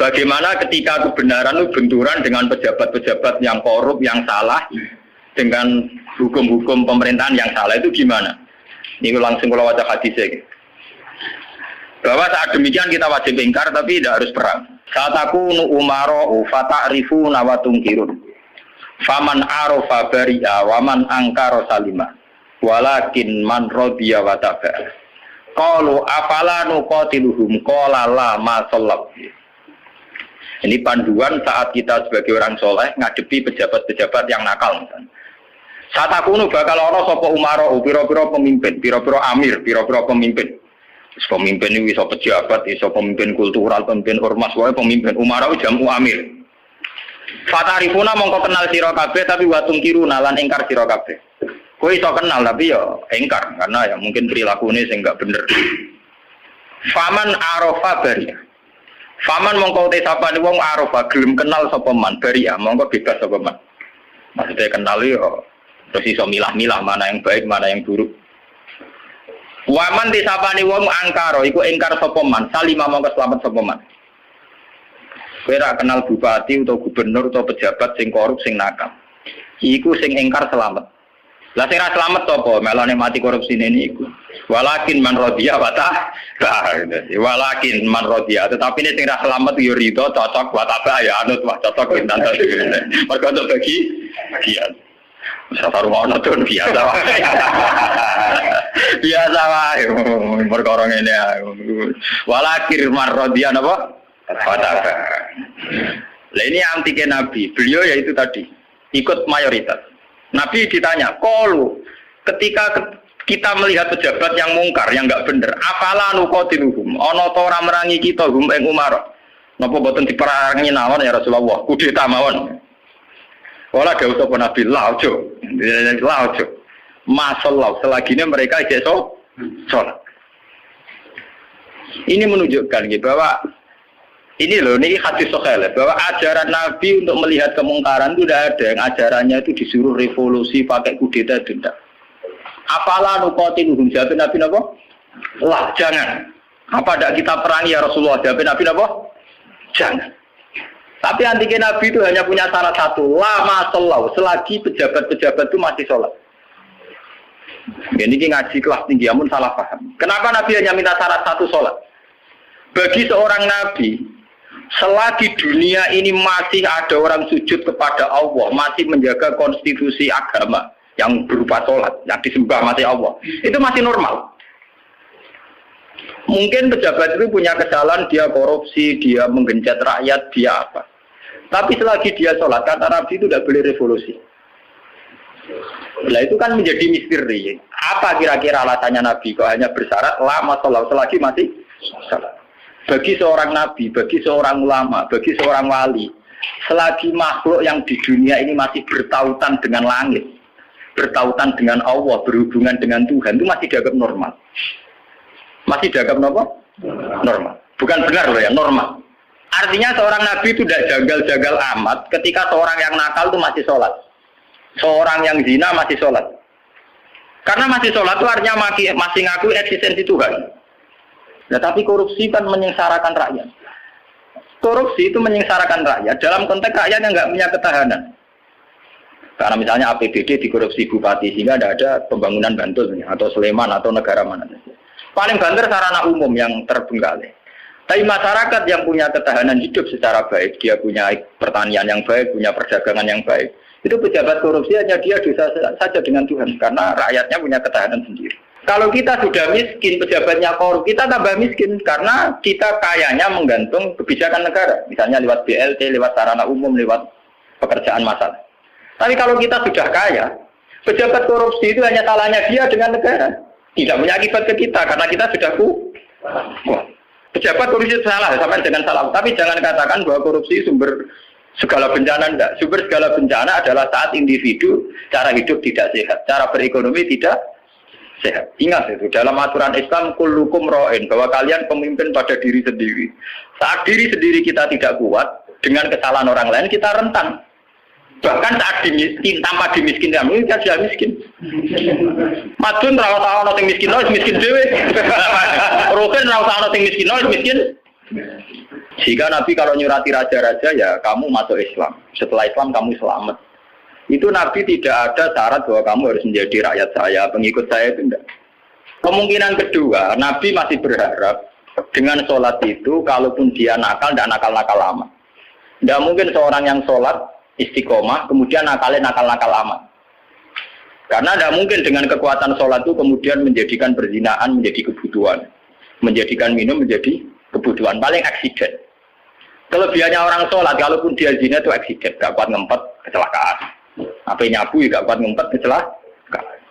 Bagaimana ketika kebenaran itu benturan dengan pejabat-pejabat yang korup, yang salah, dengan hukum-hukum pemerintahan yang salah itu gimana? Ini langsung kalau wajah hadisnya. Bahwa saat demikian kita wajib ingkar tapi tidak harus perang. Saat aku umaro fata'rifu nawatung kirun. Faman arofa bari'a waman angkaro salima. Walakin man rodiya wataba. Qalu afala nuqatiluhum qala la ma sallab. Ini panduan saat kita sebagai orang soleh ngadepi pejabat-pejabat yang nakal. Saat aku bakal ana sapa umaro, pira-pira pemimpin, pira-pira amir, pira-pira pemimpin. Pemimpin ini bisa pejabat, bisa pemimpin kultural, pemimpin ormas, wae pemimpin umaro jamu amir. Fatarifuna mongko kenal sira kabeh tapi watung kiruna lan ingkar sira kabeh. Kowe iso kenal tapi ya ingkar karena ya mungkin prilakune sing enggak bener. Faman arafa bariya. Faman mongko te sapane wong arafa gelem kenal sapa man bariya, mongko bebas sapa man. Maksudnya kenal ya terus iso milah-milah mana yang baik, mana yang buruk. Waman disapani wong angkaro iku ingkar sapa man, salima mongko selamat sapa man. Kowe ra kenal bupati atau gubernur atau pejabat sing korup sing nakal. Iku sing ingkar selamat. Lah sing ra selamat sapa? Melane mati korupsi ini iku. Walakin man rodiya wata. Walakin man rodiya, tetapi nek sing ra selamat yo rido cocok wa tabah ya anut wah cocok pinten to. Mergo untuk bagi bagian. Safar ono tuh biasa wae. Biasa wae perkara ngene ae. Walakir marrodian apa? Fataba. Lah ini anti ke Nabi. Beliau yaitu tadi ikut mayoritas. Nabi ditanya, "Qalu ketika kita melihat pejabat yang mungkar, yang enggak bener, afala nuqatiluhum? Ana ta ora merangi kita hum ing Umar? Napa boten diperangi nawon ya Rasulullah? Kudeta mawon." Wala gak usah Nabi laujo. Laujo. Masallah selagi mereka ijek sholat. Ini menunjukkan gitu bahwa ini loh, ini hadis sahih bahwa ajaran Nabi untuk melihat kemungkaran itu tidak ada yang ajarannya itu disuruh revolusi pakai kudeta tidak. Apalah nuqatiluhum jawab Nabi napa? Lah jangan. Apa tidak kita perangi ya Rasulullah? Jawab Nabi napa? Jangan. Tapi antiken Nabi itu hanya punya syarat satu, lama sholat, selagi pejabat-pejabat itu masih sholat. Ini ngaji kelas tinggi, amun salah paham. Kenapa Nabi hanya minta syarat satu sholat? Bagi seorang Nabi, selagi dunia ini masih ada orang sujud kepada Allah, masih menjaga konstitusi agama yang berupa sholat, yang disembah masih Allah, itu masih normal. Mungkin pejabat itu punya kesalahan, dia korupsi, dia menggenjot rakyat, dia apa. Tapi selagi dia sholat, kata Nabi itu tidak boleh revolusi. Nah itu kan menjadi misteri. Apa kira-kira alasannya Nabi kok hanya bersyarat lama sholat selagi masih sholat? Bagi seorang Nabi, bagi seorang ulama, bagi seorang wali, selagi makhluk yang di dunia ini masih bertautan dengan langit, bertautan dengan Allah, berhubungan dengan Tuhan, itu masih dianggap normal. Masih dianggap normal. Bukan benar loh ya, normal. Artinya seorang Nabi itu tidak jagal-jagal amat ketika seorang yang nakal itu masih sholat. Seorang yang zina masih sholat. Karena masih sholat itu artinya masih ngaku eksistensi Tuhan. Nah, tapi korupsi kan menyengsarakan rakyat. Korupsi itu menyengsarakan rakyat dalam konteks rakyat yang nggak punya ketahanan. Karena misalnya APBD dikorupsi bupati sehingga tidak ada pembangunan Bantul atau Sleman atau negara mana. Paling banter sarana umum yang terbengkalai. Tapi masyarakat yang punya ketahanan hidup secara baik, dia punya pertanian yang baik, punya perdagangan yang baik, itu pejabat korupsi hanya dia dosa saja dengan Tuhan, karena rakyatnya punya ketahanan sendiri. Kalau kita sudah miskin, pejabatnya korup, kita tambah miskin, karena kita kayanya menggantung kebijakan negara, misalnya lewat BLT, lewat sarana umum, lewat pekerjaan massal. Tapi kalau kita sudah kaya, pejabat korupsi itu hanya salahnya dia dengan negara, tidak punya akibat ke kita, karena kita sudah kuat. Pejabat korupsi salah, sampai dengan salah. Tapi jangan katakan bahwa korupsi sumber segala bencana, enggak. Sumber segala bencana adalah saat individu cara hidup tidak sehat, cara berekonomi tidak sehat. Ingat itu, dalam aturan Islam, kullukum ra'in, bahwa kalian pemimpin pada diri sendiri. Saat diri sendiri kita tidak kuat, dengan kesalahan orang lain kita rentan. Bahkan saat dimiskin, tanpa dimiskin kami, kita sudah miskin. Madun rawat ana sing miskin, miskin dhewe. Roken rawat ana sing miskin, miskin Jika Nabi kalau nyurati raja-raja ya kamu masuk Islam. Setelah Islam kamu selamat. Itu Nabi tidak ada syarat bahwa kamu harus menjadi rakyat saya, pengikut saya itu enggak. Kemungkinan kedua, Nabi masih berharap dengan sholat itu, kalaupun dia nakal, tidak nakal-nakal lama. Tidak mungkin seorang yang sholat istiqomah, kemudian nakalnya nakal-nakal lama. Karena tidak mungkin dengan kekuatan sholat itu kemudian menjadikan perzinaan menjadi kebutuhan. Menjadikan minum menjadi kebutuhan. Paling aksiden. Kelebihannya orang sholat, kalaupun dia zina itu aksiden. Tidak kuat ngempet, kecelakaan. Apa nyabu, tidak kuat ngempet, kecelakaan.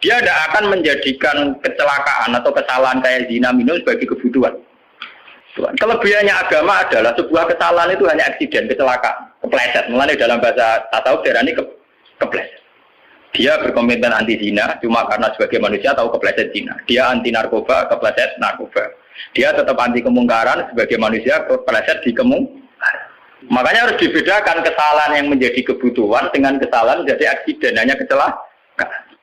Dia tidak akan menjadikan kecelakaan atau kesalahan kayak zina minum sebagai kebutuhan. Kelebihannya agama adalah sebuah kesalahan itu hanya aksiden, kecelakaan, kepleset. Mulanya dalam bahasa tasawuf darah ini kepleset. Dia berkomitmen anti zina cuma karena sebagai manusia tahu kepleset zina. Dia anti narkoba, kepleset narkoba. Dia tetap anti kemungkaran sebagai manusia kepleset di kemungkaran. Makanya harus dibedakan kesalahan yang menjadi kebutuhan dengan kesalahan menjadi aksiden, hanya kecelakaan.